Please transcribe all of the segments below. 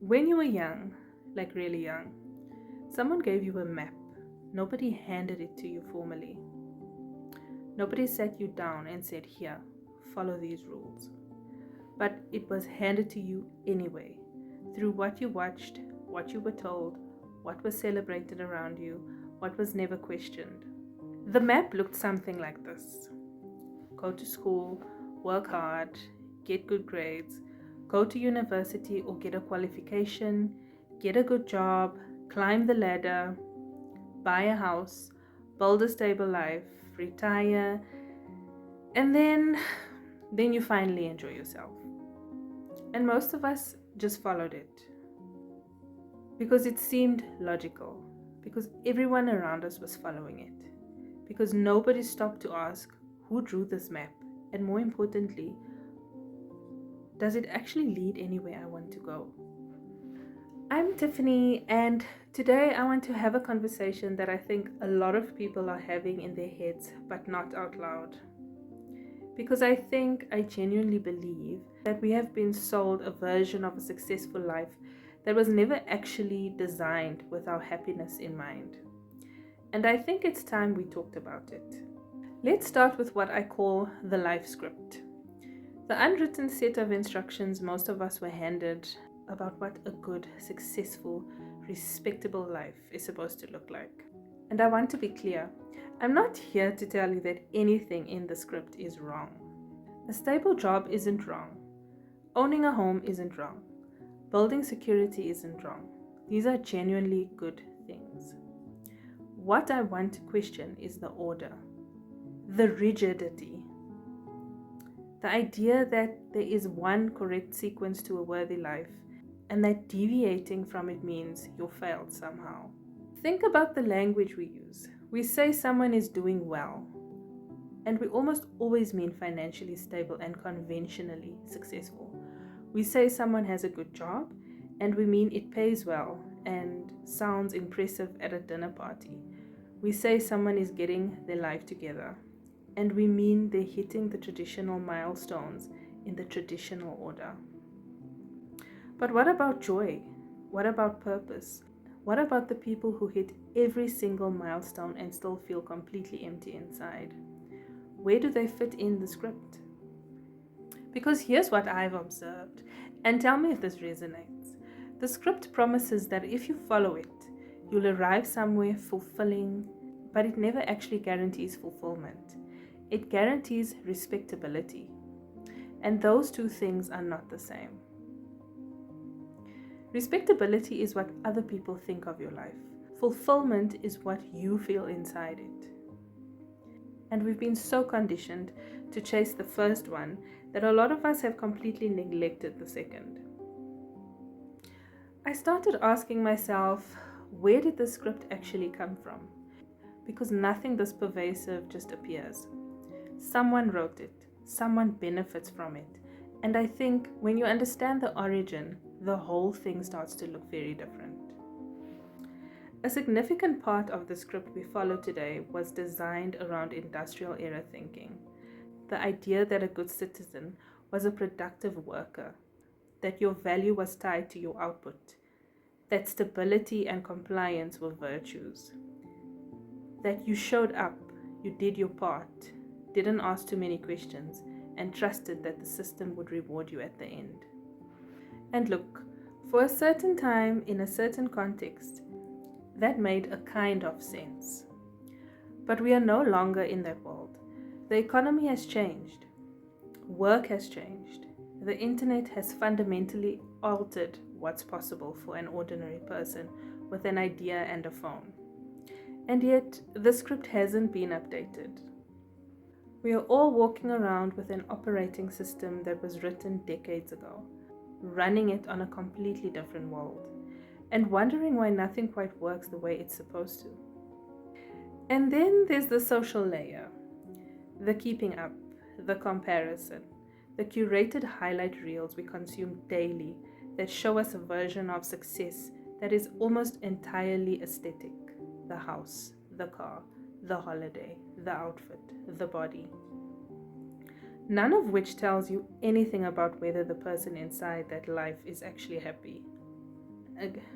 When you were young, like really young, someone gave you a map. Nobody handed it to you formally. Nobody sat you down and said, "Here, follow these rules." But it was handed to you anyway, through what you watched, what you were told, what was celebrated around you, what was never questioned. The map looked something like this: go to school, work hard, get good grades, go to university or get a qualification, get a good job, climb the ladder, buy a house, build a stable life, retire, and then you finally enjoy yourself. And most of us just followed it because it seemed logical, because everyone around us was following it, because nobody stopped to ask who drew this map, and more importantly, does it actually lead anywhere I want to go? I'm Tiffany, and today I want to have a conversation that I think a lot of people are having in their heads but not out loud. Because I genuinely believe that we have been sold a version of a successful life that was never actually designed with our happiness in mind. And I think it's time we talked about it. Let's start with what I call the life script. The unwritten set of instructions most of us were handed about what a good, successful, respectable life is supposed to look like. And I want to be clear, I'm not here to tell you that anything in the script is wrong. A stable job isn't wrong. Owning a home isn't wrong. Building security isn't wrong. These are genuinely good things. What I want to question is the order, the rigidity, the idea that there is one correct sequence to a worthy life and that deviating from it means you failed somehow. Think about the language we use. We say someone is doing well, and we almost always mean financially stable and conventionally successful. We say someone has a good job, and we mean it pays well and sounds impressive at a dinner party. We say someone is getting their life together, and we mean they're hitting the traditional milestones in the traditional order. But what about joy? What about purpose? What about the people who hit every single milestone and still feel completely empty inside? Where do they fit in the script? Because here's what I've observed, and tell me if this resonates. The script promises that if you follow it, you'll arrive somewhere fulfilling, but it never actually guarantees fulfillment. It guarantees respectability. And those two things are not the same. Respectability is what other people think of your life. Fulfillment is what you feel inside it. And we've been so conditioned to chase the first one that a lot of us have completely neglected the second. I started asking myself, where did the script actually come from? Because nothing this pervasive just appears. Someone wrote it, someone benefits from it, and I think when you understand the origin, the whole thing starts to look very different. A significant part of the script we follow today was designed around industrial era thinking. The idea that a good citizen was a productive worker, that your value was tied to your output, that stability and compliance were virtues, that you showed up, you did your part, didn't ask too many questions, and trusted that the system would reward you at the end. And look, for a certain time, in a certain context, that made a kind of sense. But we are no longer in that world. The economy has changed. Work has changed. The internet has fundamentally altered what's possible for an ordinary person with an idea and a phone. And yet, the script hasn't been updated. We are all walking around with an operating system that was written decades ago, running it on a completely different world, and wondering why nothing quite works the way it's supposed to. And then there's the social layer, the keeping up, the comparison, the curated highlight reels we consume daily that show us a version of success that is almost entirely aesthetic: the house, the car, the holiday, the outfit, the body. None of which tells you anything about whether the person inside that life is actually happy.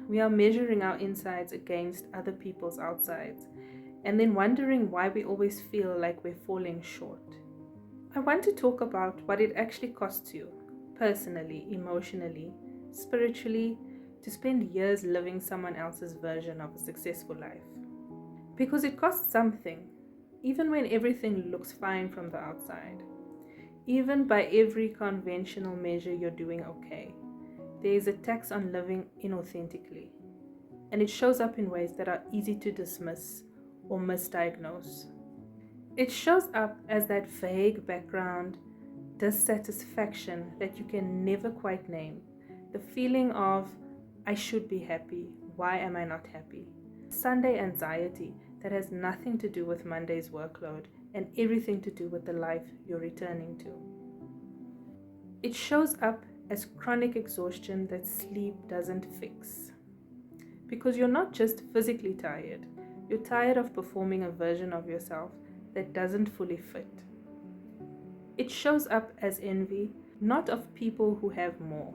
We are measuring our insides against other people's outsides, and then wondering why we always feel like we're falling short. I want to talk about what it actually costs you, personally, emotionally, spiritually, to spend years living someone else's version of a successful life. Because it costs something, even when everything looks fine from the outside. Even by every conventional measure, you're doing okay. There is a tax on living inauthentically, and it shows up in ways that are easy to dismiss or misdiagnose. It shows up as that vague background dissatisfaction that you can never quite name, the feeling of, I should be happy, why am I not happy? Sunday anxiety that has nothing to do with Monday's workload and everything to do with the life you're returning to. It shows up as chronic exhaustion that sleep doesn't fix. Because you're not just physically tired, you're tired of performing a version of yourself that doesn't fully fit. It shows up as envy, not of people who have more,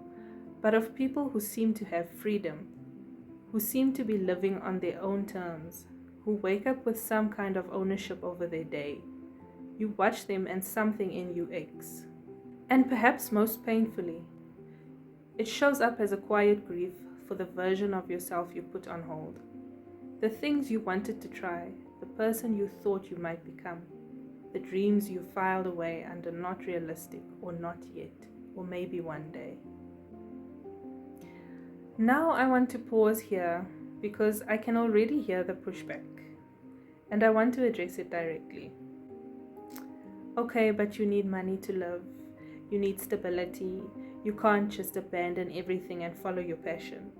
but of people who seem to have freedom, who seem to be living on their own terms, who wake up with some kind of ownership over their day. You watch them and something in you aches. And perhaps most painfully, it shows up as a quiet grief for the version of yourself you put on hold. The things you wanted to try, the person you thought you might become, the dreams you filed away under not realistic or not yet, or maybe one day. Now I want to pause here because I can already hear the pushback, and I want to address it directly. Okay, but you need money to live. You need stability. You can't just abandon everything and follow your passion.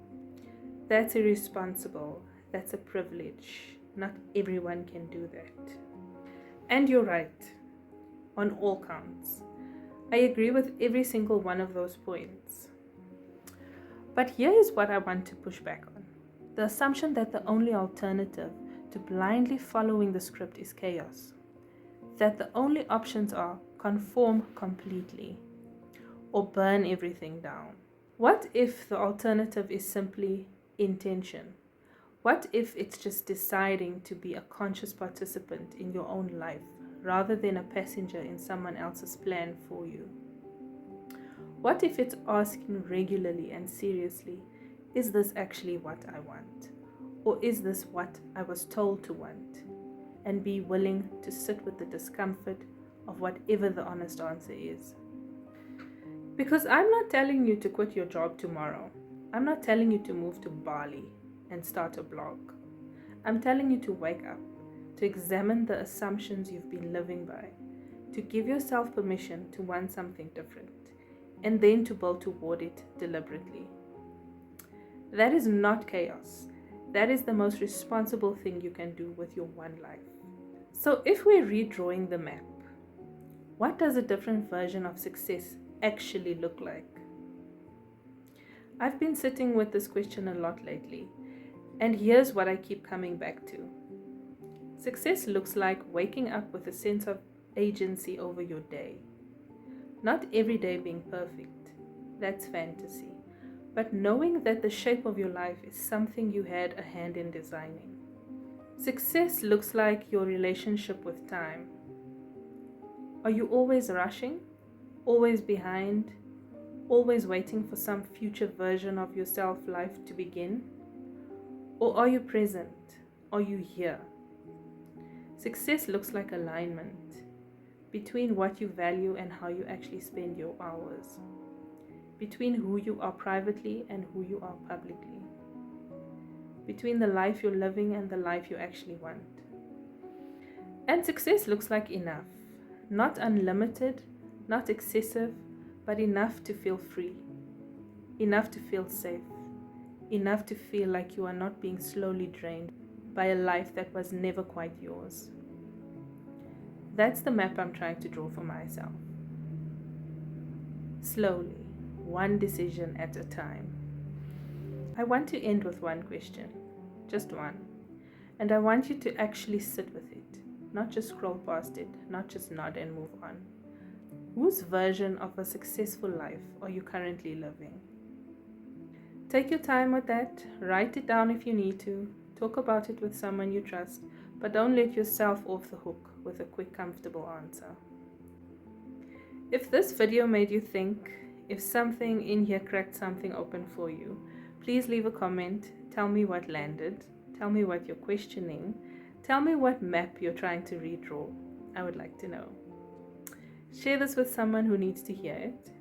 That's irresponsible. That's a privilege. Not everyone can do that. And you're right, on all counts. I agree with every single one of those points. But here is what I want to push back on. The assumption that the only alternative to blindly following the script is chaos. That the only options are conform completely or burn everything down. What if the alternative is simply intention? What if it's just deciding to be a conscious participant in your own life rather than a passenger in someone else's plan for you? What if it's asking regularly and seriously, is this actually what I want? Or is this what I was told to want? And be willing to sit with the discomfort of whatever the honest answer is. Because I'm not telling you to quit your job tomorrow. I'm not telling you to move to Bali and start a blog. I'm telling you to wake up, to examine the assumptions you've been living by, to give yourself permission to want something different, and then to build toward it deliberately. That is not chaos. That is the most responsible thing you can do with your one life. So if we're redrawing the map, what does a different version of success actually look like? I've been sitting with this question a lot lately, and here's what I keep coming back to. Success looks like waking up with a sense of agency over your day. Not every day being perfect, that's fantasy, but knowing that the shape of your life is something you had a hand in designing. Success looks like your relationship with time. Are you always rushing? Always behind? Always waiting for some future version of yourself life to begin? Or are you present? Are you here? Success looks like alignment between what you value and how you actually spend your hours, between who you are privately and who you are publicly, between the life you're living and the life you actually want. And success looks like enough, not unlimited, not excessive, but enough to feel free, enough to feel safe, enough to feel like you are not being slowly drained by a life that was never quite yours. That's the map I'm trying to draw for myself. Slowly, one decision at a time. I want to end with one question, just one. And I want you to actually sit with it, not just scroll past it, not just nod and move on. Whose version of a successful life are you currently living? Take your time with that. Write it down if you need to. Talk about it with someone you trust, but don't let yourself off the hook with a quick, comfortable answer. If this video made you think, if something in here cracked something open for you, please leave a comment. Tell me what landed. Tell me what you're questioning. Tell me what map you're trying to redraw. I would like to know. Share this with someone who needs to hear it.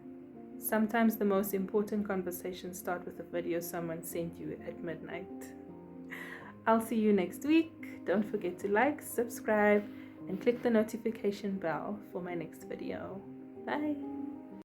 Sometimes the most important conversations start with a video someone sent you at midnight. I'll see you next week. Don't forget to like, subscribe, and click the notification bell for my next video. Bye.